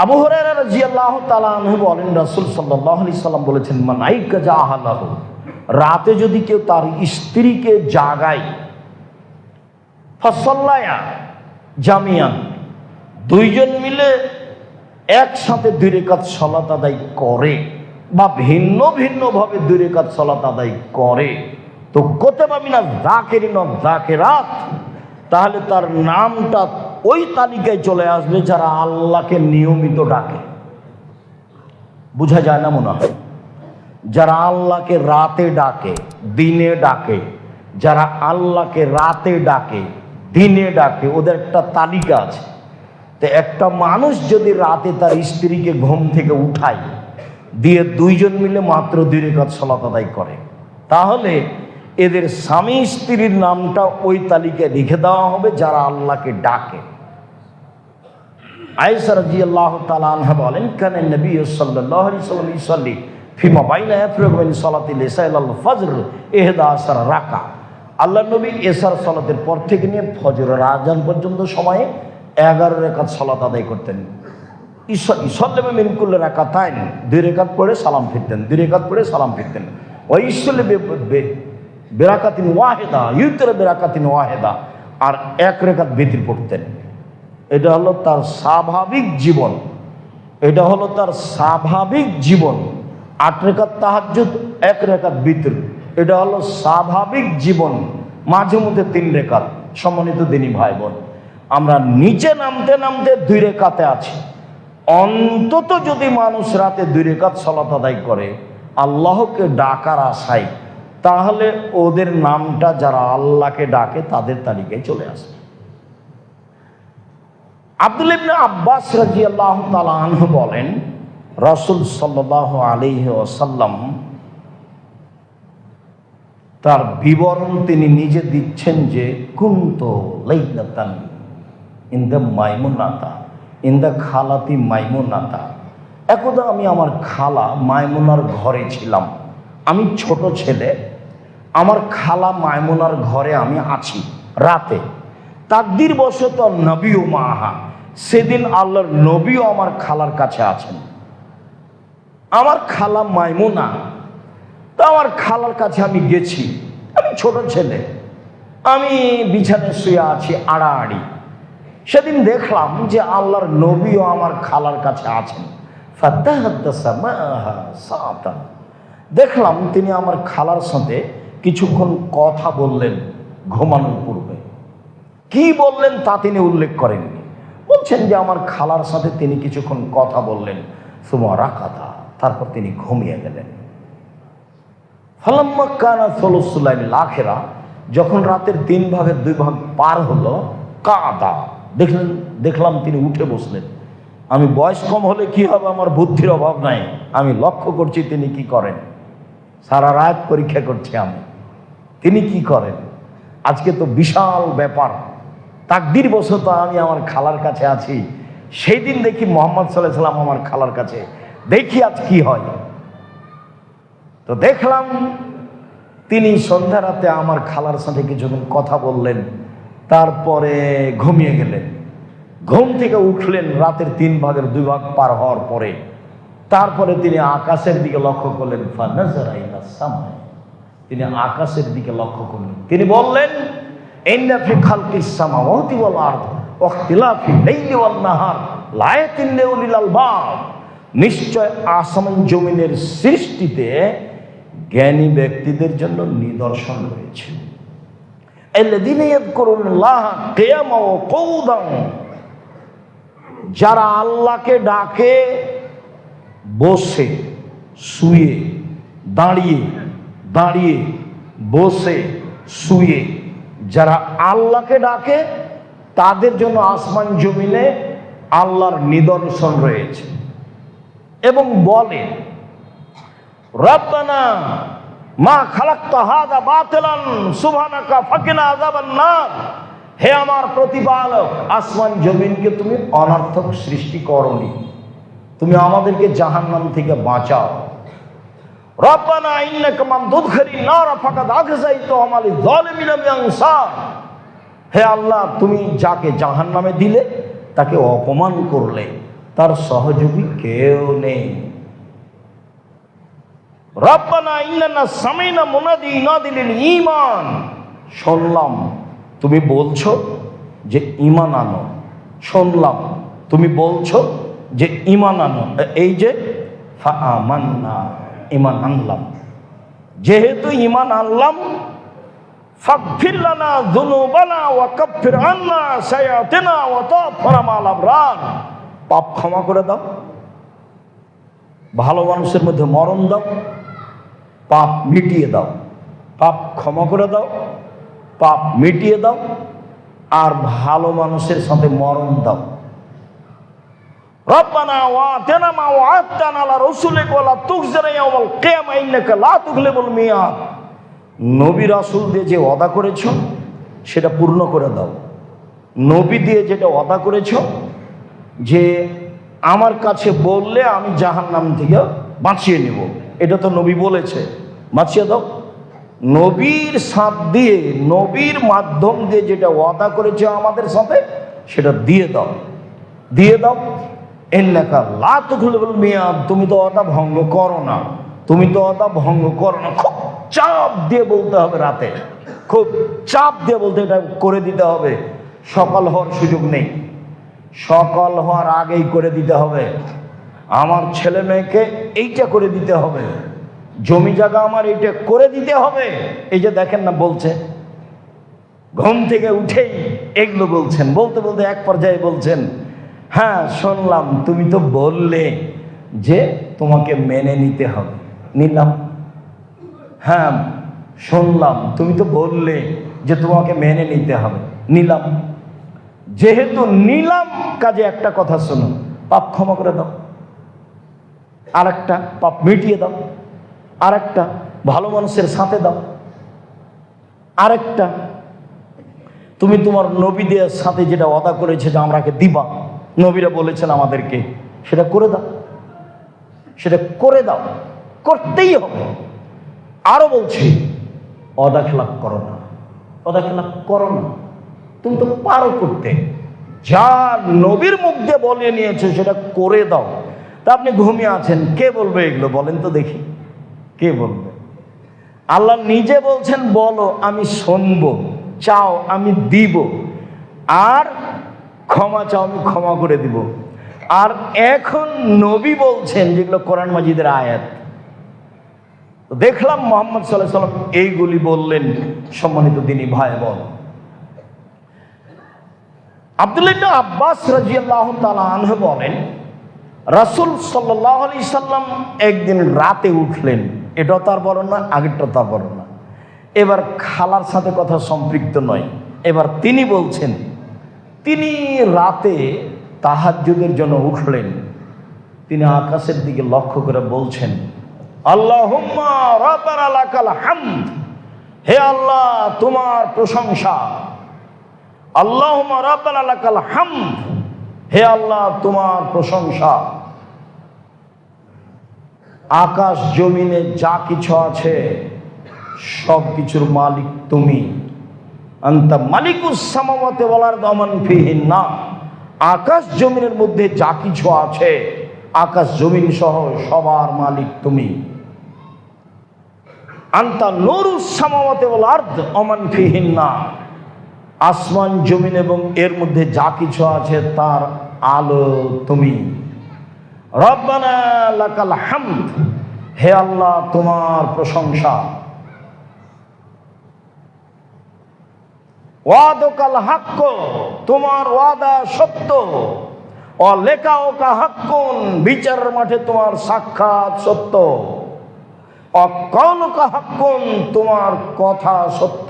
আবু হুরায়রা রাদিয়াল্লাহু তাআলা আনহু বলেন, রাসূল সাল্লাল্লাহু আলাইহি সাল্লাম বলেছেন, মান আইকাজা আহলাহু, রাতে যদি কেউ তার স্ত্রীকে জাগায়, ফাসাল্লায়া জামিয়ান, দুইজন মিলে একসাথে 2 রাকাত সালাত আদায় করে বা ভিন্ন ভিন্ন ভাবে 2 রাকাত সালাত আদায় করে, তো কুতিবা মিনাজ যাকিরিন ওয়াজ যাকিরাত, তাহলে তার নামটা ওই তালিকায় চলে আসবে যারা আল্লাহকে নিয়মিত ডাকে। বোঝা যায় না মনে হয়? যারা আল্লাহকে রাতে ডাকে, দিনে ডাকে, যারা আল্লাহকে রাতে ডাকে, দিনে ডাকে, ওদের একটা তালিকা আছে। তো একটা মানুষ যদি রাতে তার স্ত্রীকে ঘুম থেকে উঠায় দিয়ে দুইজন মিলে মাত্র 2 রাকাত সালাত আদায় করে, তাহলে এদের স্বামী স্ত্রীর নামটা ওই তালিকায় লিখে দেওয়া হবে যারা আল্লাহকে ডাকে। আয়েশা রাদিয়াল্লাহু তাআলা আনহা বলেন, কানা নবী সাল্লাল্লাহু আলাইহি ওয়াসাল্লাম ইসাল্লি ফিমা বাইনা ইফরাগ মিন সালাতিল ইসা ইলাল ফজর 11 রাকা। আল্লাহর নবী এশার সালাতের পর থেকে নিয়ে ফজরের আযান পর্যন্ত সময়ে 11 রাকাত সালাত আদায় করতেন। ইসাল্লামু মিন কুল্লি রাকাতাইন, 2 রাকাত পড়ে সালাম ফিরতেন, 2 রাকাত পড়ে সালাম ফিরতেন। ওয়া ইসাল্লি বিরাকাতিন ওয়াহিদা, ইউতরা বিরাকাতিন ওয়াহিদা, আর 1 রাকাত বিতর পড়তেন। এটা হলো তার স্বাভাবিক জীবন, এটা হলো তার স্বাভাবিক জীবন। 8 রাকাত তাহাজ্জুদ, 1 রাকাত বিতর, এটা হলো স্বাভাবিক জীবন। মাঝে মধ্যে 3 রাকাত। সম্মানিত দিনী ভাই বোন, আমরা নিচে নামতে নামতে 2 রাকাতে আছি। অন্তত যদি মানুষ রাতে 2 রাকাত সালাত আদায় করে আল্লাহকে ডাকার আশায়, তাহলে ওদের নামটা যারা আল্লাহকে ডাকে তাদের তালিকায় চলে আসবে। আব্দুল্লাহ ইবনে আব্বাস রাদিয়াল্লাহু তাআলা আনহু বলেন, রাসূল সাল্লাল্লাহু আলাইহি ওয়াসাল্লাম তার বিবরণ তিনি নিজে দিচ্ছেন যে, কুনতু লাইলাতান ইন দ্য মাইমুনাতা, ইন দ্য খালাতি মাইমুনাতা, একদা আমি আমার খালা মাইমুনার ঘরে ছিলাম। আমি ছোট ছেলে, আমার খালা মাইমুনার ঘরে আমি আছি রাতে। তাকদীর বশত নবী ও মাহা, সেদিন আল্লাহর নবীও আমার খালার কাছে আছেন। আমার খালা মাইমুনা, তো আমার খালার কাছে আমি গেছি। আমি ছোট ছেলে, আমি বিছানায় শুয়ে আছি আড়াআড়ি। সেদিন দেখলাম যে আল্লাহর নবীও আমার খালার কাছে আছেন। ফাতাহাদ্দাসা মাহা সাআতান, দেখলাম তিনি আমার খালার সাথে কিছুক্ষণ কথা বললেন ঘুমানোর পূর্বে। কি বললেন তা তিনি উল্লেখ করেননি। বলছেন যে আমার খালার সাথে তিনি কিছুক্ষণ কথা বললেন, সুমা রাকাতা, তারপর তিনি ঘুমিয়ে গেলেন। ফালাম্মা কানা সুলুসুল লাইলিল আখিরা, যখন রাতের 3 ভাগের 2 ভাগ পার হলো, কাদা, দেখলাম তিনি উঠে বসলেন। আমি বয়স কম হলে কি হবে, আমার বুদ্ধির অভাব নাই, আমি লক্ষ্য করছি তিনি কি করেন। সারা রাত পরীক্ষা করছি আমি, তিনি কি করেন। আজকে তো বিশাল ব্যাপার, তাকদীর বশত আমি আমার খালার কাছে আছি। সেই দিন দেখি মুহাম্মদ সাল্লাল্লাহু আলাইহি ওয়াসাল্লাম আমার খালার কাছে, দেখি আজ কি হয়। তো দেখলাম তিনি সন্ধ্যা রাতে আমার খালার সাথে কিছুক্ষণ কথা বললেন, তারপরে ঘুমিয়ে গেলেন। ঘুম থেকে উঠলেন রাতের 3 ভাগের 2 ভাগ পার হওয়ার পরে। তারপরে তিনি আকাশের দিকে লক্ষ্য করলেন। ফানাজারা ইলাস সামা, তিনি আকাশের দিকে লক্ষ্য করলেন। তিনি বললেন, ইন্না ফি খালকিস সামাওয়াতি ওয়াল আরদ ওয়া ইখতিলাফিল লাইলি ওয়ান নাহার লায়াতিন লিউলিল আলবাব, নিশ্চয় আসমান জমিনের সৃষ্টিতে জ্ঞানী ব্যক্তিদের জন্য নিদর্শন রয়েছে। আল্লাযীনা ইয়াযকুরুল্লাহা কিয়ামান ওয়া কুউদান, যারা আল্লাহকে ডাকে বসে, শুয়ে, দাঁড়িয়ে, দাঁড়িয়ে, বসে, শুয়ে, যারা আল্লাহকে ডাকে তাদের জন্য আসমান জমিনে আল্লাহর নিদর্শন রয়েছে। এবং বলে, রব্বানা মা খালাকতা হাযা বাতিলান সুবহানাকা ফাকিনা আযাবান নার, হে আমার প্রতিপালক, আসমান জমিনকে তুমি অনর্থক সৃষ্টি করনি, তুমি আমাদেরকে জাহান্নাম থেকে বাঁচাও। রব্বানা ইন্নাকা মান তুদখিলিন নার ফাকাদ আখযাইতাহু ওয়া লিয যালিমিনা মিন আনসার, হে আল্লাহ, তুমি যাকে জাহান্নামে দিলে তাকে অপমান করলে, তার সহযোগী কেউ নেই। রব্বানা ইন্নানা সামিনা মুনাদি ইউনাদিলিল ঈমান, শুনলাম তুমি বলছো যে ঈমান আনো, শুনলাম তুমি বলছো যে ঈমান আনো, এই যে ফাআমান্না, ঈমান আনলাম, যেহেতু ঈমান আনলাম, ফাগফির লানা যুনুবানা ওয়া কাফফির আন্না সাইয়্যাতিনা ওয়া তাওফানা মা'আল আবরার, পাপ ক্ষমা করে দাও, ভালো মানুষের মধ্যে মরণ দাও, পাপ মিটিয়ে দাও, পাপ ক্ষমা করে দাও, পাপ মিটিয়ে দাও, আর ভালো মানুষের সাথে মরণ দাও। রব্বানা ওয়া আতিনা মা ওয়া'আদতানা আলা রাসূলিকা ওয়া লা তুখজিনা ইয়াওমাল কিয়ামা ইন্নাকা লা তুখলিফুল মিয়াদ, নবী রাসূল দিয়ে যে ওয়াদা করেছো সেটা পূর্ণ করে দাও। নবী দিয়ে যেটা ওয়াদা করেছো যে আমার কাছে বললে আমি জাহান্নাম থেকে বাঁচিয়ে নেব, এটা তো নবী বলেছে, বাঁচিয়ে দাও। নবীর সাথ দিয়ে, নবীর মাধ্যম দিয়ে যেটা ওয়াদা করেছে আমাদের সাথে সেটা দিয়ে দাও, দিয়ে দাও। ইন্নাকা লা তুখলিফুল মিয়াদ, তুমি তো ওয়াদা ভঙ্গ করো না, তুমি তো ওয়াদা ভঙ্গ করো না। খুব চাপ দিয়ে বলতে হবে, রাতে খুব চাপ দিয়ে বলতে, এটা করে দিতে হবে, সকাল হওয়ার সুযোগ নেই, সকাল হওয়ার আগেই করে দিতে হবে। আমার ছেলে মেয়েকে এইটা করে দিতে হবে, জমি জায়গা আমার এইটা করে দিতে হবে। এই যে দেখেন না বলছে, ঘুম থেকে উঠেই এগুলো বলছেন, বলতে বলতে এক পর্যায়ে বলছেন, হ্যাঁ শুনলাম তুমি তো বললে যে তোমাকে মেনে নিতে হবে, নিলাম। হ্যাঁ শুনলাম তুমি তো বললে যে তোমাকে মেনে নিতে হবে, নিলাম। যেহেতু নিলাম, কাজে একটা কথা শোনো, পাপ ক্ষমা করে দাও, আর একটা পাপ মিটিয়ে দাও, আর একটা ভালো মানুষের সাথে দাও, আরেকটা তুমি তোমার নবীদের সাথে যেটা ওয়াদা করেছে যে আমরাকে দিবা, নবীরা বলেছেন আমাদেরকে, সেটা করে দাও, সেটা করে দাও, করতেই হবে। আরো বলছি, ওয়াদা খেলাপ করো না, ওয়াদা খেলাপ করো না, তুমি তো পারো করতে, যা নবীর মুখ দিয়ে বলে নিয়েছে সেটা করে দাও। তা আপনি ঘুমিয়ে আছেন, কে বলবে এগুলো বলেন তো দেখি, কে বলবে? আল্লাহ নিজে বলছেন বলো আমি শুনবো, চাও আমি দিব, আর ক্ষমা চাও আমি ক্ষমা করে দিব। আর এখন নবী বলছেন যেগুলো কোরআন মাজিদের আয়াত, দেখলাম মুহাম্মদ সাল্লাল্লাহু আলাইহি ওয়াসাল্লাম এইগুলি বললেন। সম্মানিত দিনী ভাই বোন, আব্দুল্লাহ ইবনে আব্বাস রাদিয়াল্লাহু তাআলা আনহু বলেন, রাসূল সাল্লাল্লাহু আলাইহি সাল্লাম একদিন রাতে উঠলেন, এটাও তার বর্ণনা, আগেরটা তার বর্ণনা। এবার খালার সাথে কথা সম্পৃক্ত নয়, এবার তিনি বলছেন তিনি রাতে তাহাজ্জুদের জন্য উঠলেন, তিনি আকাশের দিকে লক্ষ্য করে বলছেন, আল্লাহুম্মা রাব্বানা লাকাল হামদ, হে আল্লাহ তোমার প্রশংসা, আল্লাহুম্মা রাব্বানা লাকাল হামদ, হে আল্লাহ তোমার প্রশংসা। আকাশ জমিনে যা কিছু আছে সব কিছুর মালিক তুমি, আনতা মালিকুস সামাওয়াতি ওয়াল আরদি ওয়া মান ফিহিন্না, আকাশ জমিনের মধ্যে যা কিছু আছে, আকাশ জমিন সহ সবার মালিক তুমি। আনতা নূরুস সামাওয়াতি ওয়াল আরদি ওয়া মান ফিহিন্না, আসমান জমিন এবং এর মধ্যে যা কিছু আছে তার আলো তুমি। রব্বানা লাকাল হামদ, হে আল্লাহ তোমার প্রশংসা। ওয়াদাকাল হাক্ক, তোমার ওয়াদা সত্য। ও লিকাউকা হাক্কুন, বিচারের মাঠে তোমার সাক্ষাৎ সত্য। ও কাউলুকা হাক্কুন, তোমার কথা সত্য।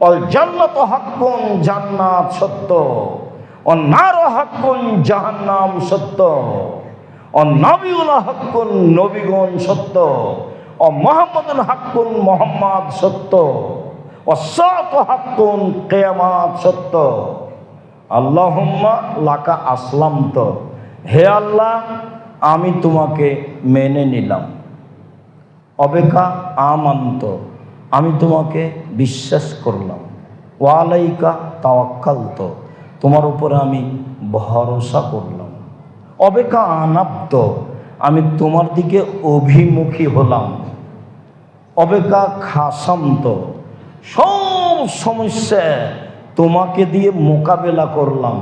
অল জান্নাতু হাক্কুন, জান্নাত সত্য। ও নার হাক্কুন, জাহান্নাম সত্য। ও নবিউল হাক্কুন, নবীগণ সত্য। ও মুহাম্মাদুল হাক্কুন, মুহাম্মদ সত্য। ও সাআতু হাক্কুন, কিয়ামত সত্য। আল্লাহুম্মা লাকা আসলামতু, হে আল্লাহ আমি তোমাকে মেনে নিলাম। অবেকা আমান্ত, আমি তোমাকে বিশ্বাস করলাম। ওয়ালাইকা তাওয়াক্কালতু, তোমার উপরে আমি ভরসা করলাম। অবেকা আনাব্দ, আমি তোমার দিকে অভিমুখী হলাম। অবেকা খাসান্ত, সব সমস্যা তোমাকে দিয়ে মোকাবেলা করলাম।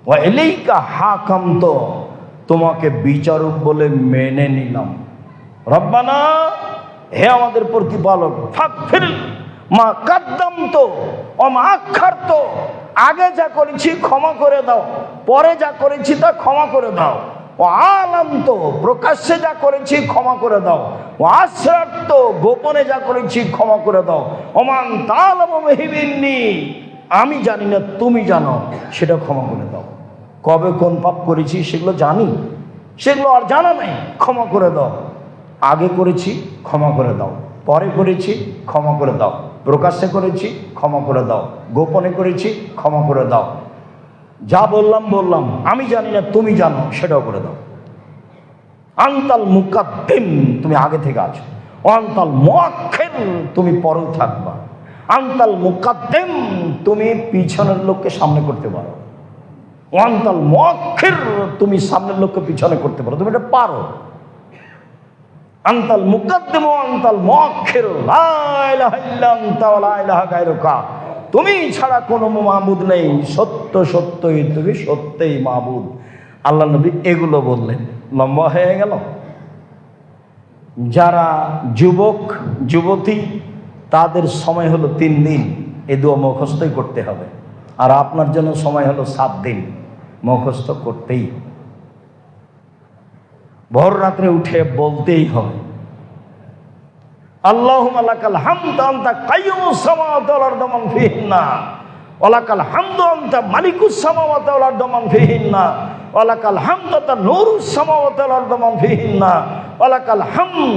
ওয়া ইলাইকা হাকামত, তোমাকে বিচারক বলে মেনে নিলাম। রব্বানা, হে আমাদের প্রতিপালক, ফাগফির মা কাদ্দামত ওয়া মা আখারত, আগে যা করেছি ক্ষমা করে দাও, পরে যা করেছি তা ক্ষমা করে দাও। ও আলান্ত, প্রকাশ্যে যা করেছি ক্ষমা করে দাও। ও আসরাত, গোপনে যা করেছি ক্ষমা করে দাও। ওমান তালামু বিহিন্নি, আমি জানি না তুমি জানো, সেটা ক্ষমা করে দাও। কবে কোন পাপ করেছি সেগুলো জানি, সেগুলো আর জানা নেই, ক্ষমা করে দাও। আগে করেছি ক্ষমা করে দাও, পরে করেছি ক্ষমা করে দাও, প্রকাশ্যে করেছি ক্ষমা করে দাও, গোপনে করেছি ক্ষমা করে দাও। যা বললাম বললাম, আমি জানি না তুমি জানো, সেটাও করে দাও। আনতাল মুকাদ্দিম, তুমি আগে থেকে আছো। আনতাল মুআক্খির, তুমি পরেও থাকবা। আনতাল মুকাদ্দিম, তুমি পিছনের লোককে সামনে করতে পারো। আনতাল মুআক্খির, তুমি সামনের লোককে পিছনে করতে পারো, তুমি এটা পারো। আনতাল মুকাদ্দিম আনতাল মুআক্খির, লা ইলাহা ইল্লা আনতা ওয়া লা ইলাহা গায়রুকা, তুমি ছাড়া কোনো মাবুদ নেই, সত্য সত্যই তুমি, সত্যই মাবুদ। আল্লাহ নবী এগুলো বললেন, লম্বা হয়ে গেল। যারা যুবক যুবতী, তাদের সময় হলো 3 দিন, এই দোয়া মুখস্থই করতে হবে। আর আপনার জন্য সময় হলো 7 দিন, মুখস্থ করতেই। ভোর রাত্রে উঠে বলতেই হবে, আল্লাহুম্মা লাকাল হামদু আনতা কাইয়্যুমুস সামাওয়াতি ওয়াল আরদি মান ফিহিন্না, ওয়া লাকাল হামদু আনতা মালিকুস সামাওয়াতি ওয়াল আরদি মান ফিহিন্না, ওয়া লাকাল হামদু আনতা নূরুস সামাওয়াতি ওয়াল আরদি মান ফিহিন্না, ওয়া লাকাল হামদ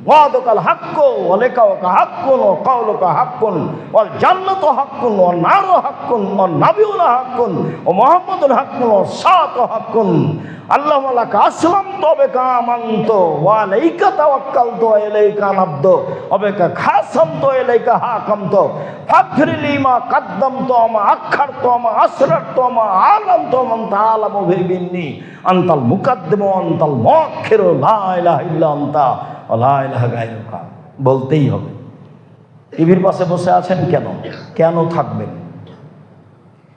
ওয়াদাকাল হাক্কু ওয়া লিকাওয়াকা হাক্কুন ওয়া কাওলুকা হাক্কুন ওয়াল জান্নাতু হাক্কুন ওয়ান নারু হাক্কুন ওয়ান নাবিয়ুনা হাক্কুন ওয়া মুহাম্মাদুন হাক্কুন ওয়া সাআতু হাক্কুন। আল্লাহুম্মা লাকা আসলামতু ওয়া বিকা আমানতু ওয়া আলাইকা তাওয়াক্কালতু ওয়া ইলাইকা আনাবতু ওয়া বিকা খাসামতু ওয়া ইলাইকা হাকামতু ফাগফির লি মা কাদ্দামতু ওয়া মা আখারতু ওয়া মা আসরারতু ওয়া মা আলামতু ওয়া মান তাআলামু বিহিন্নি আনতাল মুকাদ্দিমু ওয়া আনতাল মুআক্খিরু লা ইলাহা ইল্লা আনতা ওয়া লা ইলাহা গায়রুকা। বলতেই হবে। টিভির পাশে বসে আছেন কেন? কেন থাকবেন?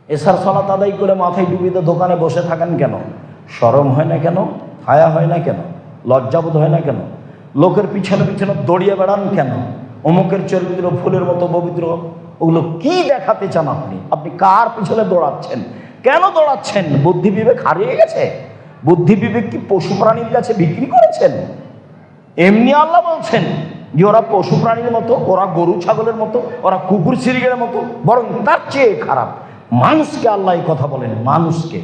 এশার সালাত আদায় করে মাথায় ডুবিয়ে দোকানে বসে থাকেন কেন? শরম হয় না কেন? হায়া হয় না কেন? লজ্জাবোধ হয় না কেন? লোকের পিছনে পিছনে দৌড়িয়ে বেড়ান কেন? অমুকের চরিত্র ফুলের মতো পবিত্র, ওগুলো কি দেখাতে চান আপনি? আপনি কার পিছনে দৌড়াচ্ছেন? কেন দৌড়াচ্ছেন? বুদ্ধি বিবেক হারিয়ে গেছে? বুদ্ধি বিবেক কি পশু প্রাণীর কাছে বিক্রি করেছেন? এমনি আল্লাহ বলছেন যে ওরা পশু প্রাণীর মতো, ওরা গরু ছাগলের মতো, ওরা কুকুর সিরিগের মতো, বরং তার চেয়ে খারাপ। মানুষকে আল্লাহ এই কথা বলেন, মানুষকে।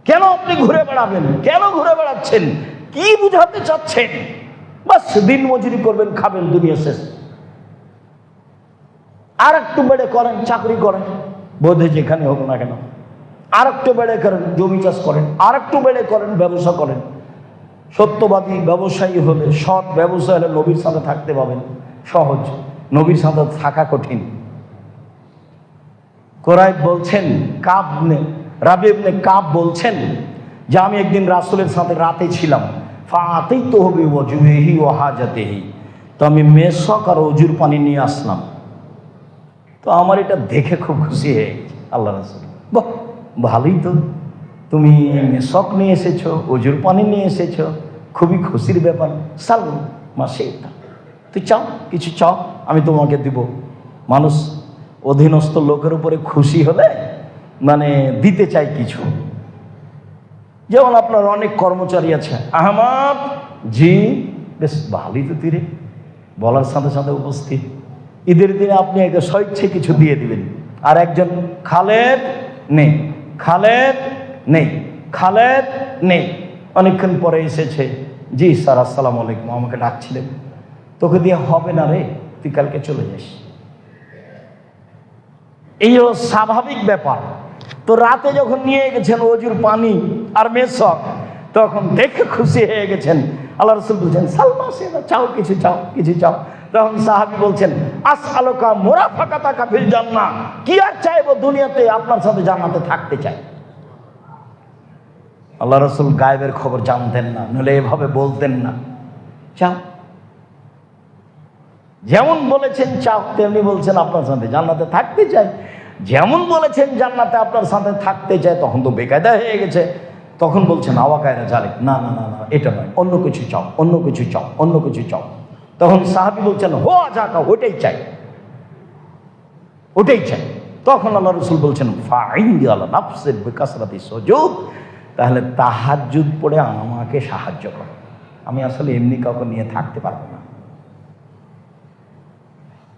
কেন আপনি ঘুরে বেড়াবেন? কেন ঘুরে বেড়াচ্ছেন? কি বুঝাতে চাচ্ছেন? বাস দিন মজুরি করবেন, খাবেন, দুনিয়া শেষ। আর একটু বেড়ে করেন, চাকরি করেন, বোধে যেখানে হোক না কেন। আর একটু বেড়ে করেন, জমি চাষ করেন। আর একটু বেড়ে করেন, ব্যবসা করেন। সত্যবাদী ব্যবসায়ী হলে, সৎ ব্যবসায় হলে নবীর সাথে থাকতে পাবেন সহজ, নবীর সাথে থাকা কঠিন। কোরাইব বলছেন, রাবি ইবনে কাব বলছেন যে আমি একদিন রাসূলের সাথে রাতে ছিলাম, ফাআতাইতুহু বিওয়াজুহি ওয়া হাজাতিহি, তো আমি মেশক আর অজুর পানি নিয়ে আসলাম। তো আমার এটা দেখে খুব খুশি হয়ে গেছে। আল্লাহ রাসূল, বাহ, ভালোই তো, তুমি মেশক নিয়ে এসেছো, অজুর পানি নিয়ে এসেছো, খুবই খুশির ব্যাপার। সাল মাসে তুই চাও, কিছু চাও, আমি তোমাকে দিব। মানুষ অধীনস্থ লোকের উপরে খুশি হলে মানে দিতে চাই কিছু। যেমন আপনার অনেক কর্মচারী আছে, আহমদ জি, বেশ ভালোই তো তীরে বলার সাথে সাথে উপস্থিত। ঈদের দিনে আপনি একে স্বেচ্ছায় কিছু দিয়ে দিবেন। আর একজন খালেদ নেই, খালেদ নেই, খালেদ নেই। অনেকক্ষণ পরে এসেছে, জি স্যার আসসালামু আলাইকুম, আমাকে ডাকছিলেন। তোকে দিয়ে হবে না রে, তুই কালকে চলে যাস। এই হলো স্বাভাবিক ব্যাপার। তো রাতে যখন নিয়ে গেছেন অজুর পানি আর মেশক, তখন দেখে খুশি হয়ে গেছেন। আল্লাহ রাসূল বলছেন, সালমা সেনা, চাও, কিছু চাও, কিছু চাও। তখন সাহাবী বলছেন, আসআলুকা মুরাফাকাতাকা ফিল জান্নাহ, কি আর চাইবো দুনিয়াতে, আপনার সাথে জান্নাতে থাকতে চাই। আল্লাহ রসুল গায়েবের খবর জানতেন না, নইলে এভাবে বলতেন না। চাও, যেমন বলেছেন চাও তেমনি বলছেন আপনার সাথে জান্নাতে থাকতে চাই। যেমন বলেছেন জান্নাতে আপনার সাথে থাকতে চায়, তখন তো বেকায়দা হয়ে গেছে। তখন বলছেন আওয়াকায়রা জালেক, না না না না, এটা নয়, অন্য কিছু চাও, অন্য কিছু চাও, অন্য কিছু চাও। তখন সাহাবী বলছেন হো যা কাও, ওটাই চাই, ওটাই চাই। তখন আল্লাহ রসুল বলছেন ফাইন্দি আল্লাহ নাফসির বিকাসরাতি সুজুদ, তাহলে তাহাজ্জুদ পড়ে আমাকে সাহায্য করো। আমি আসলে এমনি কাউকে নিয়ে থাকতে পারবো না।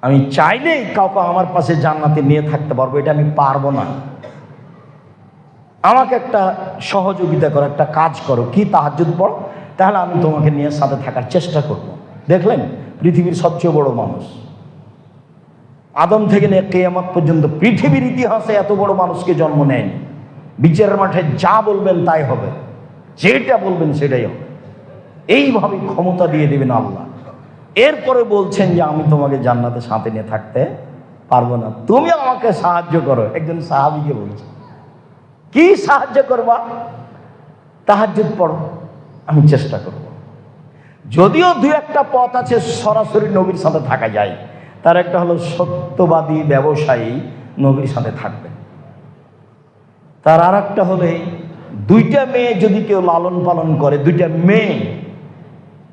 আমি চাইলেই কাউকে আমার পাশে জান্নাতে নিয়ে থাকতে পারবো, এটা আমি পারবো না। আমাকে একটা সহযোগিতা করো, একটা কাজ করো, কি তাহাজ্জুদ পড়ো, তাহলে আমি তোমাকে নিয়ে সাথে থাকার চেষ্টা করব। দেখলেন পৃথিবীর সবচেয়ে বড় মানুষ, আদম থেকে নিয়ে কিয়ামত পর্যন্ত পৃথিবীর ইতিহাসে এত বড় মানুষকে জন্ম নেয়নি। বিচারের মাঠে যা বলবেন তাই হবে, যেটা বলবেন সেটাই হবে, এইভাবে ক্ষমতা দিয়ে দেবেন আল্লাহ। এরপরে বলছেন যে আমি তোমাকে জান্নাতে সাথে নিয়ে থাকতে পারবো না, তুমি আমাকে সাহায্য করো। একজন সাহাবীকে বলছে কি সাহায্য করবা? তাহাজ্জুদ পড়ো, আমি চেষ্টা করব। যদিও দু একটা পথ আছে সরাসরি নবীর সাথে থাকা যায়, তার একটা হলো সত্যবাদী ব্যবসায়ী নবীর সাথে থাকবে, তার আর একটা হলে দুইটা মেয়ে যদি কেউ লালন পালন করে, দুইটা মেয়ে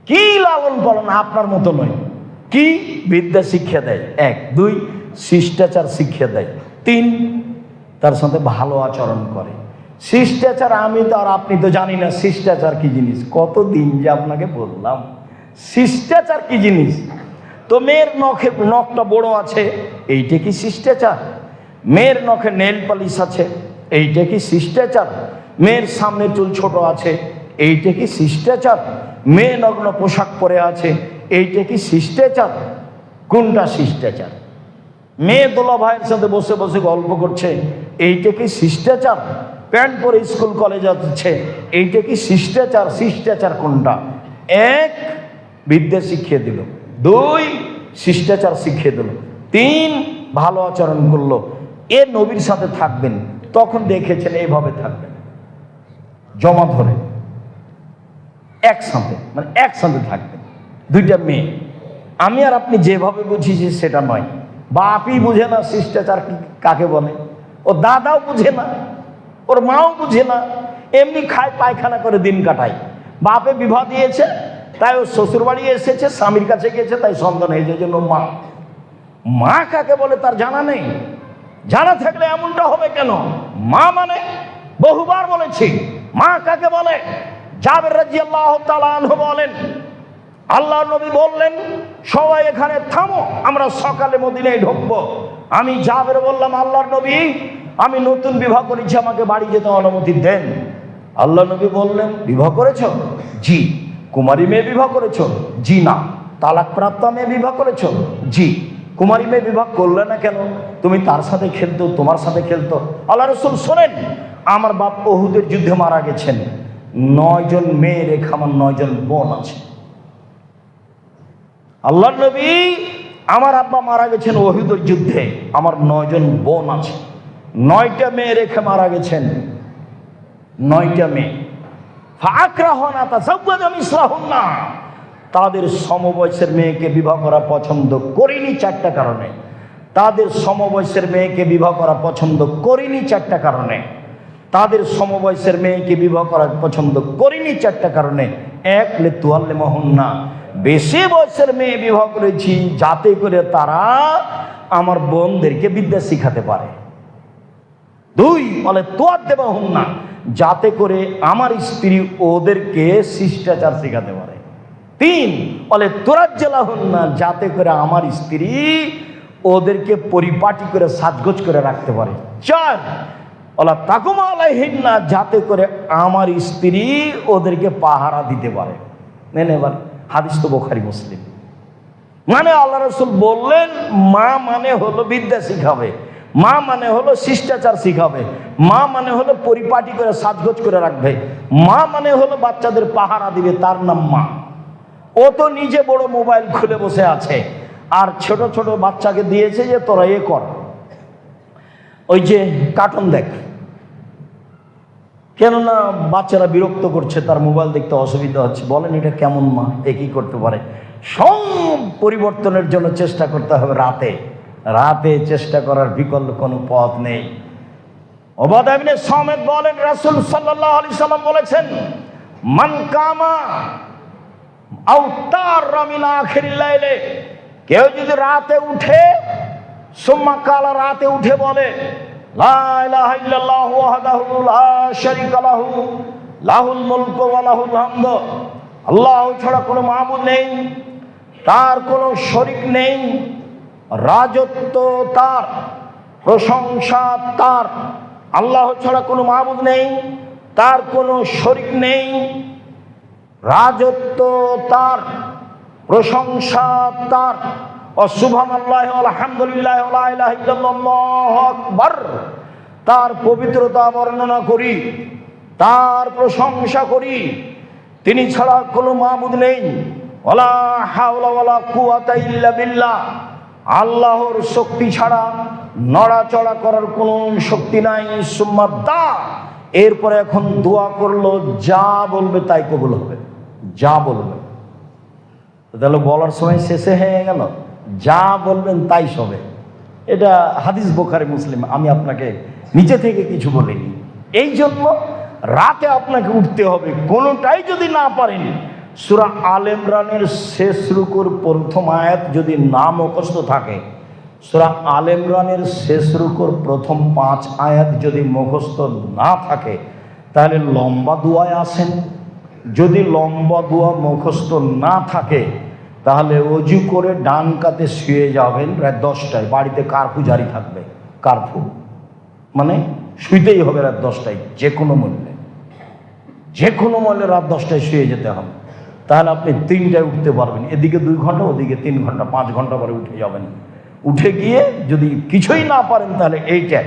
কি লালন পালন আপনার মতো নয়, কি বিদ্যা শিক্ষা দেয়, 1, 2 শিষ্টাচার শিক্ষা দেয়, 3 তার সাথে ভালো আচরণ করে। শিষ্টাচার আমি তো আর আপনি তো জানি না শিষ্টাচার কি জিনিস, কতদিন যে আপনাকে বললাম শিষ্টাচার কি জিনিস। তো মেয়ের নখটা বড় আছে, এইটা কি শিষ্টাচার? মেয়ের নখে নেল পালিশ আছে, এইটা কি শিষ্টাচার? মেয়ের সামনে চুল ছোট আছে, এইটা কি শিষ্টাচার? মেয়ে নগ্ন পোশাক পরে আছে, এইটা কি শিষ্টাচার? কোনটা শিষ্টাচার? মেয়ে দোলা ভাইয়ের সাথে বসে বসে গল্প করছে, এইটা কি শিষ্টাচার? প্যান্ট পরে স্কুল কলেজ যাচ্ছে, এইটা কি শিষ্টাচার? শিষ্টাচার কোনটা? 1 বিদ্যা শিখিয়ে দিল, 2 শিষ্টাচার শিখিয়ে দিল, 3 ভালো আচরণ করলো। এ নবীর সাথে থাকবেন, তখন দেখেছেন এইভাবে থাকবেন জমা ধরে একসাথে, মানে একসাথে থাকবেন দুইটা মেয়ে। আমি আর আপনি যেভাবে বুঝিছি সেটা নয়। বাপই বুঝে না শিষ্টাচার কাকে বলে, ও দাদাও বুঝে না, ওর মাও বুঝে না, এমনি খায় পায়খানা করে দিন কাটায়। বাপে বিবাহ দিয়েছে তাই ও শ্বশুর বাড়ি এসেছে, স্বামীর কাছে গেছে তাই সন্তান হয়েছে, জন্য মা। মা কাকে বলে তার জানা নেই। জানা থাকলে এমনটা হবে কেন? মা মানে বহুবার বলেছি মা কাকে বলে। জাবের রাদিয়াল্লাহু তাআলা আনহু বলেন, আল্লাহর নবী বললেন সবাই এখানে থামো, আমরা সকালে মদিনায় ঢুকবো। আমি জাবের বললাম আল্লাহর নবী আমি নতুন বিবাহ করেছি, আমাকে বাড়ি যেতে অনুমতি দেন। আল্লাহ নবী বললেন বিবাহ করেছো? জি। কুমারী মেয়ে বিবাহ করেছো? জি না। তালাক প্রাপ্ত মেয়ে বিবাহ করেছো? জি। কুমারী মেয়ে বিবাহ করলে না কেন? তুমি তার সাথে খেলতো, তোমার সাথে খেলতো। আল্লাহ রাসূল শোনেন, আমার বাপ উহুদের যুদ্ধে মারা গেছেন, 9 জন মেয়ে রেখে আমার 9 জন বোন আছে। আল্লাহর নবী আমার আব্বা মারা গেছেন উহুদের যুদ্ধে, আমার 9 জন বোন আছে। 9টা মেয়ে রেখে মারা গেছেন, 9টা মেয়ে। ফাকরাহুনা তাযাওয়াজা মিসলাহুন্না, তাদের সমবয়সের মেয়েকে বিবাহ করা পছন্দ করিনি 4টা কারণে। তাদের সমবয়সের মেয়েকে বিবাহ করা পছন্দ করিনি 4টা কারণে। তাদের সমবয়সের মেয়েকে বিবাহ করা পছন্দ করিনি 4টা কারণে। 1 লিতুআল্লিমুহুন্না, বেশি বয়সের মেয়ে বিবাহ করেছি যাতে করে তারা আমার বোনদেরকে বিদ্যা শিখাতে পারে। 2 বলে তুআদ্দিবুহুন্না, যাতে করে আমার স্ত্রী ওদেরকে শিষ্টাচার শেখাতে পারে। 3 বলে তুরাজ্জালাহুন্না, যাতে করে আমার স্ত্রী ওদেরকে পরিপাটি করে সাজগোজ করে রাখতে পারে। 4 বলা তাকুমা আলাইহিন্না, যাতে করে আমার স্ত্রী ওদেরকে পাহারা দিতে পারে। নেন এবার হাদিস তো বুখারী মুসলিম। মানে আল্লাহ রাসূল বললেন মা মানে হলো বিদ্যা শিখাবে, মা মানে হলো শিষ্টাচার শিখাবে, মা মানে হলো পরিপাটি করে সাজগোজ করে রাখবে, মা মানে হলো বাচ্চাদের পাহারা দিবে, তার নাম মা। ও তো নিজে বড় মোবাইল খুলে বসে আছে আর ছোট ছোট বাচ্চাকে দিয়েছে যে তোরা এ কর, ওই যে কার্টুন দেখ, কেননা বাচ্চারা বিরক্ত করছে, তার মোবাইল দেখতে অসুবিধা হচ্ছে। বলেন এটা কেমন মা, এ কি করতে পারে? সব পরিবর্তনের জন্য চেষ্টা করতে হবে রাতে। রাতে চেষ্টা করার বিকল্প কোনো পথ নেই। উবাদা ইবনে সামিত বলেন, রাসূল সাল্লাল্লাহু আলাইহি সাল্লাম বলেছেন, মান কামা আওতার মিন আখিরিল লাইলে, কেউ যদি রাতে উঠে, সুম্মা কালা, রাতে উঠে বলে, লা ইলাহা ইল্লাল্লাহু ওয়াহদাহু লা শারীকা লাহু লাহুল মুলকু ওয়া লাহুল হামদু, আল্লাহ ছাড়া কোনো মাবুদ নেই, তার কোনো শরীক নেই, রাজত্ব তার, প্রশংসা তার, আল্লাহ ছাড়া কোনো মাবুদ নেই, তার কোনো শরীক নেই, রাজত্ব তার, প্রশংসা তার, ও সুবহানাল্লাহি ওয়া আলহামদুলিল্লাহি ওয়া লা ইলাহা ইল্লাল্লাহু আকবার, তার পবিত্রতা বর্ণনা করি, তার প্রশংসা করি, তিনি ছাড়া কোনো মাবুদ নেই, ওয়ালা হাওলা ওয়ালা কুওয়াতা ইল্লা বিল্লাহ, আল্লাহর শক্তি ছাড়া নড়াচড়া করার কোনো শক্তি নাই। সুম্মা দা, এরপরে এখন দোয়া করলো, যা বলবে তাই কবুল হবে, যা বলবে। তাহলে বলার সময় শেষে হয়ে গেল, যা বলবেন তাই সবে। এটা হাদিস বুখারী মুসলিম, আমি আপনাকে নিচে থেকে কিছু বলিনি। এই জন্য রাতে আপনাকে উঠতে হবে। কোনোটাই যদি না পারেন, সূরা আল ইমরানের শেষ রুকুর প্রথম আয়াত যদি না মুখস্থ থাকে, সূরা আল ইমরানের শেষ রুকুর প্রথম 5 আয়াত যদি মুখস্থ না থাকে, তাহলে লম্বা দোয়ায় আসেন। যদি লম্বা দোয়া মুখস্থ না থাকে, তাহলে অজু করে ডান কাতে শুয়ে যাবেন রাত 10টায়। বাড়িতে কারফু জারি থাকবে, কারফু মানে শুইতেই হবে রাত 10টায়, যে কোনো মূল্যে, যে কোনো মূল্যে রাত 10টায় শুয়ে যেতে হবে। তাহলে আপনি 3টায় উঠতে পারবেন, এদিকে 2 ঘন্টা, ওদিকে 3 ঘন্টা, 5 ঘন্টা পরে উঠে যাবেন। উঠে গিয়ে যদি কিছুই না পারেন, তাহলে এইটা,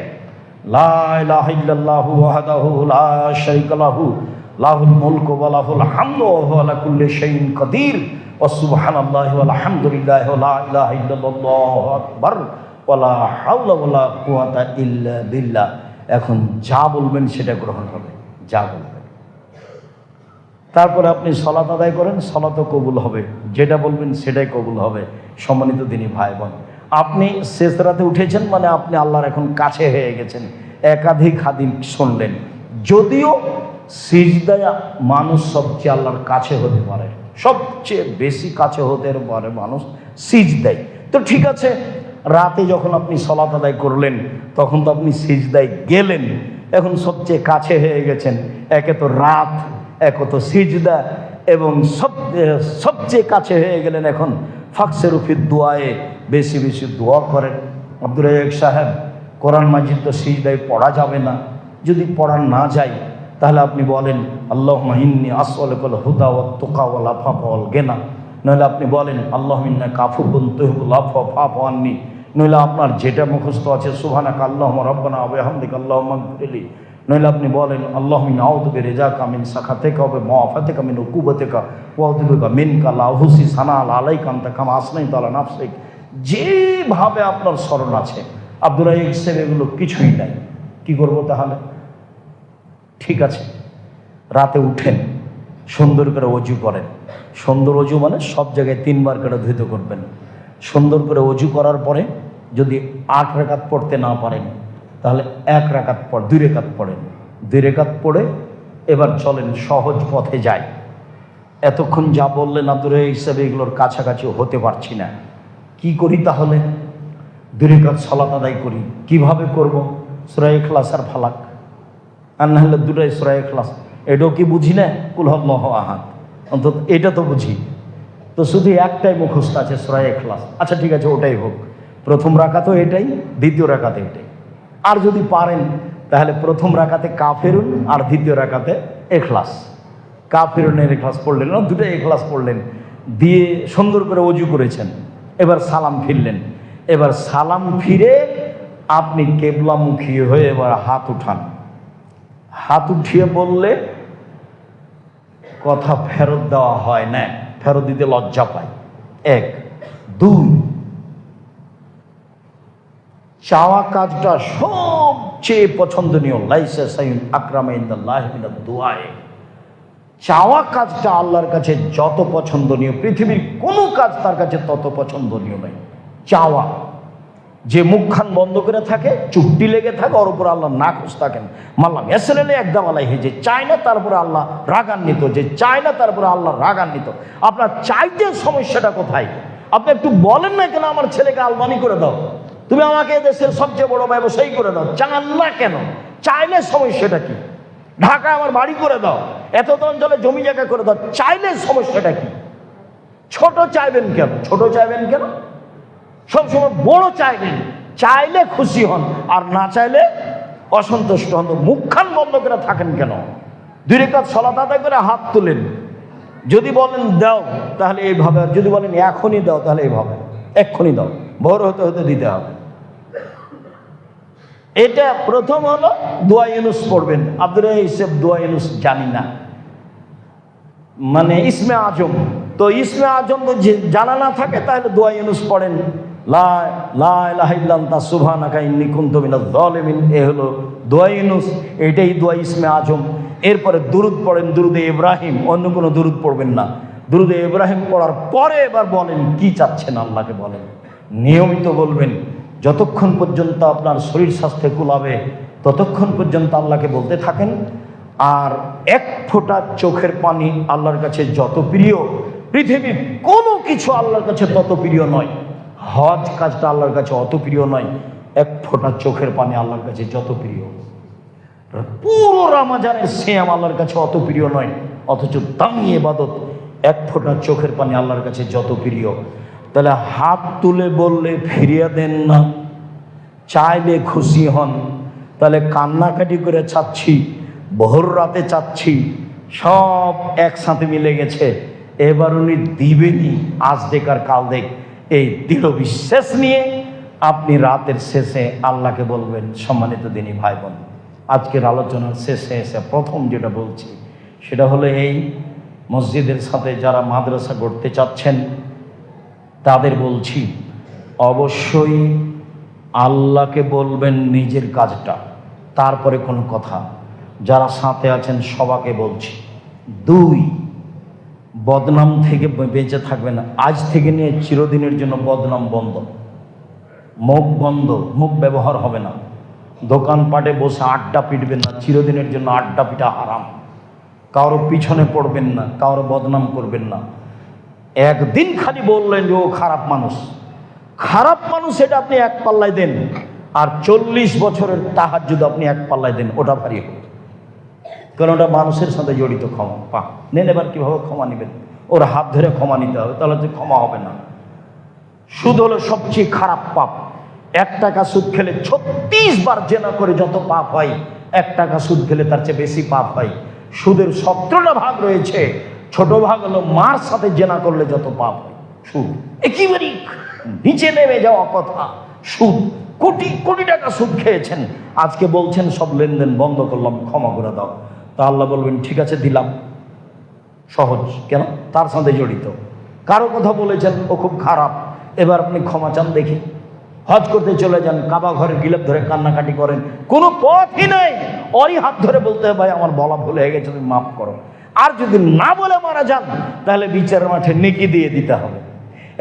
লা ইলাহা ইল্লাল্লাহু ওয়াহদাহু লা শারীকা লাহু লাহুল মুলকু ওয়া লাহুল হামদু ওয়া হুয়া আলা কুল্লি শাইইন কাদির ওয়া সুবহানাল্লাহি ওয়া আলহামদুলিল্লাহি ওয়া লা ইলাহা ইল্লাল্লাহু আকবার ওয়া লা হাওলা ওয়া লা কুওয়াতা ইল্লা বিল্লাহ। এখন যা বলবেন সেটা গ্রহণ হবে, যা বলবেন। তারপরে আপনি সালাত আদায় করেন, সালাতও কবুল হবে, যেটা বলবেন সেটাই কবুল হবে। সম্মানিত দিনী ভাই বোন, আপনি শেষ রাতে উঠেছেন মানে আপনি আল্লাহর এখন কাছে হয়ে গেছেন। একাধিক হাদিস শুনলেন। যদিও সিজদায় মানুষ সবচেয়ে আল্লাহর কাছে হতে পারে, সবচেয়ে বেশি কাছে হতে পারে মানুষ সিজদায়। তো ঠিক আছে, রাতে যখন আপনি সালাত আদায় করলেন, তখন তো আপনি সিজদায় গেলেন, এখন সবচেয়ে কাছে হয়ে গেছেন। একে তো রাত, এক তো সিজদা, এবং সবচেয়ে কাছে হয়ে গেলেন। এখন ফাকসেরু ফিদ দুআয়ে, বেশি বেশি দোয়া করেন। আব্দুর রাজ্জাক সাহেব, কোরআন মাজিদ তো সিজদায় পড়া যাবে না, যদি পড়া না যায় তাহলে আপনি বলেন আল্লাহুম্মা ইন্নী আসআলুকাল হুদা ওয়াত তুকা ওয়াল আফাফা ওয়াল গিনা, নইলে আপনি বলেন আল্লাহুম্মা ইন্নাকা আফুউন তুহিব্বুল আফওয়া ফা'ফু আন্নী, নইলে আপনার যেটা মুখস্থ আছে সুবহানাকা আল্লাহুম্মা রাব্বানা ওয়া বিহামদিকা আল্লাহুম্মা ইগফিরলি, নইলে আপনি বলেন আল্লাহুম্মা ইন্নী আউযু বিরিজাকা মিন সাখাতিকা ওয়া বিমুআফাতিকা মিন উকুবাতিকা ওয়া আউযু বিকা মিনকা লা উহসি সানাআ আলাইকা আনতা কামা আসনাইতা আলা নাফসিক। যেভাবে আপনার স্মরণ আছে, আব্দুর রাজ্জাক সাহেব এগুলো কিছুই নাই। কি করবো তাহলে? ঠিক আছে, রাতে উঠেন, সুন্দর করে অজু করেন। সুন্দর অজু মানে সব জায়গায় 3 বার করে ধুইত করবেন। সুন্দর করে অজু করার পরে যদি 8 রাকাত পড়তে না পারেন, তাহলে 1 রাকাত 2 রাকাত পড়েন। 2 রাকাত পড়ে এবার চলেন, সহজ পথে যাই। এতক্ষণ যা বললেন আব্দুর রাজ্জাক হিসাবে এগুলোর কাছাকাছি হতে পারছি না, কি করি তাহলে? 2 রাকাত সালাত আদায় করি। কিভাবে করব? সূরা ইখলাস আর ফালাক, আর না হলে 2টাই সূরা ইখলাস। এটাও কি বুঝি না? কুল হুয়াল্লাহু আহাদ, অন্তত এটা তো বুঝি। তো শুধু একটাই মুখস্থ আছে, সূরা ইখলাস। আচ্ছা ঠিক আছে, ওটাই হোক। প্রথম রাকাতও এটাই, দ্বিতীয় রাকাতে এটাই। আর যদি পারেন তাহলে প্রথম রাকাতে কাফেরুন আর দ্বিতীয় রাকাতে ইখলাস। কাফেরুনের ইখলাস পড়লেন, 2টা ইখলাস পড়লেন, দিয়ে সুন্দর করে ওযু করেছেন। এবার সালাম ফিরলেন। এবার সালাম ফিরে আপনি কেবলামুখী হয়ে এবার হাত উঠান। হাত উঠিয়ে বললে কথা ফেরত দেওয়া হয় না, ফেরত দিতে লজ্জা পায়। 1, 2, চাওয়া কাজটা সব সবচেয়ে পছন্দনীয় লাইসা সাইয়ুন আকরামা ইনদাল্লাহি মিনাদ দুআ, চাওয়া কাজটা আল্লাহর কাছে যত পছন্দনীয়, পৃথিবীর কোনো কাজ তার কাছে তত পছন্দনীয় নয়। চাওয়া, যে মুখখান বন্ধ করে থাকে, চুপটি লেগে থাকে, ওর উপর আল্লাহ না খুশ থাকেন। মাল্লাম এসেলে একদম আলাইহি, যে চায় না তারপরে আল্লাহ রাগান্বিত, যে চায় না তারপরে আল্লাহ রাগান্বিত। আপনার চাইতে সমস্যাটা কোথায়? আপনি একটু বলেন না কেন আমার ছেলেকে আলবানি করে দাও, তুমি আমাকে দেশের সবচেয়ে বড় ব্যবসায়ী করে দাও, চান না কেন? চাইলে সমস্যাটা কি? ঢাকায় আমার বাড়ি করে দাও, এত অঞ্চলে জমি জায়গা করে দাও, চাইলে সমস্যাটা কি? ছোট চাইবেন কেন? ছোট চাইবেন কেন? সবসময় বড় চাইবেন। চাইলে খুশি হন, আর না চাইলে অসন্তুষ্ট হন। মুখখান বন্ধ করে থাকেন কেন? 2 রাকাত সালাত আদায় করে হাত তুলেন, যদি বলেন দাও তাহলে এইভাবে, আর যদি বলেন এখনই দাও তাহলে এইভাবে, এক্ষুনি দাও, ভোর হতে হতে দিতে হবে। এটা প্রথম হলো দোয়া ইউনুস পড়বেন। আব্দুর রাহিম দোয়া ইউনুস জানি না, মানে ইসমে আজম, তো ইসমে আজম যে জানা না থাকে তাহলে দোয়া ইউনুস পড়েন, লা ইলাহা ইল্লা আনতা সুবহানাকা ইন্নী কুনতু মিনাজ জালিমিন। এ হলো দোয়া ইউনুস, এটাই দোয়া ইসমে আজম। এরপরে দুরুদ পড়েন, দুরুদে ইব্রাহিম, অন্য কোনো দুরুদ পড়বেন না। দুরুদে ইব্রাহিম পড়ার পরে এবার বলেন কি চাচ্ছেন, আল্লাহকে বলেন, নিয়মিত বলবেন। যতক্ষণ পর্যন্ত আপনার শরীর স্বাস্থ্যে কুলাবে ততক্ষণ পর্যন্ত আল্লাহকে বলতে থাকেন। আর 1 ফোঁটা চোখের পানি আল্লাহর কাছে যত প্রিয়, পৃথিবীর কোনো কিছু আল্লাহর কাছে তত প্রিয় নয়। হজ কাজটা আল্লাহর কাছে অত প্রিয় নয়, 1 ফোঁটা চোখের পানি আল্লাহর কাছে যত প্রিয়। পুরো রমজানের সিয়াম আল্লাহর কাছে অত প্রিয় নয়, অথচ দামি ইবাদত 1 ফোঁটা চোখের পানি আল্লাহর কাছে যত প্রিয়। তাহলে হাত তুলে বললে ফিরিয়ে দেন না, চাইলে খুশি হন। তাহলে কান্নাকাটি করে চাচ্ছি, ভোর রাতে চাচ্ছি, সব একসাথে মিলে গেছে, এবার উনি দিবেনই, আজ দেখ আর কাল দেখ, এই দৃঢ় বিশ্বাস নিয়ে আপনি রাতের শেষে আল্লাহকে বলবেন। সম্মানিত দিনী ভাই বোন, আজকের আলোচনার শেষে এসে প্রথম যেটা বলছি সেটা হলো এই মসজিদের সাথে যারা মাদ্রাসা গড়তে চাচ্ছেন তাদের বলছি, অবশ্যই আল্লাহকে বলবেন নিজের কাজটা, তারপরে কোনো কথা। যারা সাথে আছেন সবাইকে বলছি, 2, বদনাম থেকে বেঁচে থাকবেন। আজ থেকে নিয়ে চিরদিনের জন্য বদনাম বন্ধ, মুখ বন্ধ, মুখ ব্যবহার হবে না। দোকানপাটে বসে আড্ডা পিটবেন না, চিরদিনের জন্য আড্ডা পিটা হারাম। কারো পিছনে পড়বেন না, কারো বদনাম করবেন না। একদিন খালি বললেন যে ও খারাপ মানুষ, খারাপ মানুষ, এটা আপনি 1 পাল্লায় দেন, আর 40 বছরের তাহাজ্জুদ আপনি 1 পাল্লায় দেন, ওটা ভারী হবে। কারণ ওটা মানুষের সাথে জড়িত। ক্ষমা নেন, এবার কীভাবে ক্ষমা নেবেন? ওর হাত ধরে ক্ষমা নিতে হবে, তাহলে তো ক্ষমা হবে না। সুদ হলো সবচেয়ে খারাপ পাপ। 1 টাকা সুদ খেলে 36 বার জেনা করে যত পাপ হয়, 1 টাকা সুদ খেলে তার চেয়ে বেশি পাপ হয়। সুদের 17টা ভাগ রয়েছে, ছোট ভাগ হলো মার সাথে জেনা করলে যত পাপ হয়। সুদ একেবারেই নিচে নেমে যাওয়া কথা। সুদ, কোটি কোটি টাকা সুদ খেয়েছেন, আজকে বলছেন সব লেনদেন বন্ধ করলাম, ক্ষমা করে দাও। তা আল্লাহ বলবেন ঠিক আছে দিলাম। সহজ কেন? তার সাথে জড়িত। কারো কথা বলেছেন ও খুব খারাপ, এবার আপনি ক্ষমা চান দেখি। হজ করতে চলে যান, কাবা ঘরের গিলাপ ধরে কান্নাকাটি করেন, কোনো পথই নেই, ওরই হাত ধরে বলতে হবে ভাই আমার বলা ভুল হয়ে গেছে, তুমি মাফ করো। আর যদি না বলে মারা যান তাহলে বিচারের মাঠে নেকি দিয়ে দিতে হবে।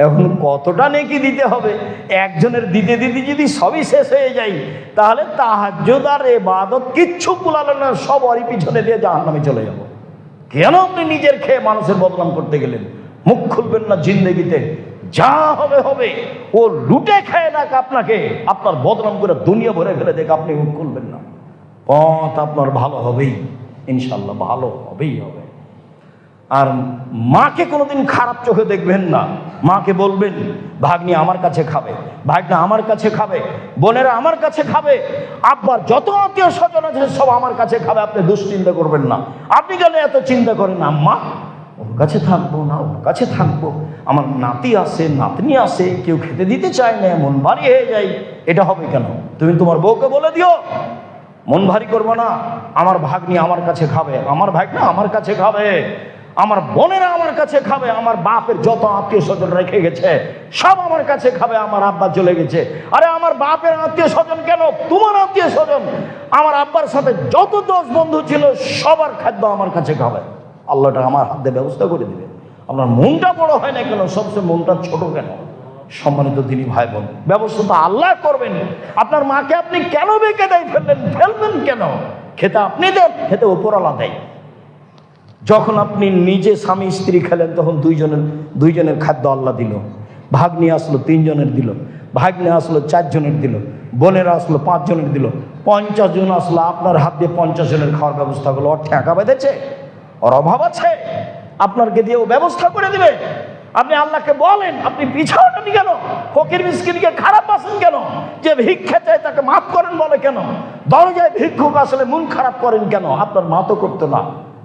এখন কতটা নেকি দিতে হবে? একজনের দিতে দিতে যদি সবই শেষ হয়ে যায় তাহলে তাহাজ্জুদ আর ইবাদত কিচ্ছু কুলালো না, সব ওরই পিছনে দিয়ে জাহান্নামে চলে যাব। কেন আপনি নিজের খেয়ে মানুষের বদনাম করতে গেলেন? মুখ খুলবেন না জিন্দেগিতে, যা হবে হবে। ও লুটে খেয়ে না আপনাকে, আপনার বদনাম করে দুনিয়া ভরে ফেলে দেখ, আপনি মুখ খুলবেন না। পথ আপনার ভালো হবেই, ইনশাল্লাহ ভালো হবেই হবে। আর মাকে কোনোদিন খারাপ চোখে দেখবেন না। মাকে বলবেন ভাগ্নি আমার কাছে খাবে, ভাগ্না আমার কাছে খাবে, বোনেরা আমার কাছে খাবে, আব্বার যত আত্মীয় স্বজন আছে সব আমার কাছে খাবে। আপনি দুশ্চিন্তা করবেন না। আপনি কেন এত চিন্তা করেন? আম্মা ওর কাছে থাকবো না, ওর কাছে থাকবো, আমার নাতি আসে নাতনি আসে, কেউ খেতে দিতে চায় না, মন ভারী হয়ে যায়। এটা হবে কেন? তুমি তোমার বউকে বলে দিও মন ভারী করবো না, আমার ভাগ্নি আমার কাছে খাবে, আমার ভাগ্না আমার কাছে খাবে। আমার বোনেরা আমার কাছে খাবে, আমার বাপের যত আত্মীয় স্বজন রেখে গেছে সব আমার কাছে খাবে, আমার আব্বা চলে গেছে। আরে আমার বাপের আত্মীয় স্বজন কেন, তোমার আত্মীয় স্বজন, আমার আব্বার সাথে যত 10 বন্ধু ছিল সবার খাদ্য আমার কাছে খাবে। আল্লাহটা আমার হাত দিয়ে ব্যবস্থা করে দিবে। আপনার মনটা বড় হয় না কেন, সবসময় মনটা ছোট কেন? সম্মানিত দিনী ভাই বোন, ব্যবস্থা তো আল্লাহ করবেন। আপনার মাকে আপনি কেন বেঁকে দেয় ফেলবেন কেন? খেতে আপনি দেন, খেতে ওপরওয়ালা দেয়। যখন আপনি নিজে স্বামী স্ত্রী খেলেন তখন দুইজনের খাদ্য আল্লাহ দিল। ভাগ নিয়ে আসলো 3 জনের দিল, ভাগ নিয়ে আসলো 4 জনের দিল, বোনেরা আসলো 5 জনের দিল, 50 জন আসলো। আপনার হাত দিয়ে 50 জনের খাওয়ার ব্যবস্থা করলো। ওর ঠেকা বেঁধেছে, ওর অভাব আছে, আপনাকে দিয়ে ও ব্যবস্থা করে দিবে। আপনি আল্লাহকে বলেন, আপনি পিছাওটানি কেন? ফকির মিসকিনকে খারাপ বাসেন কেন? যে ভিক্ষা চায় তাকে মাফ করেন বলে কেন? দরজায় ভিক্ষুক আসলে মন খারাপ করেন কেন? আপনার মা তো করতো না।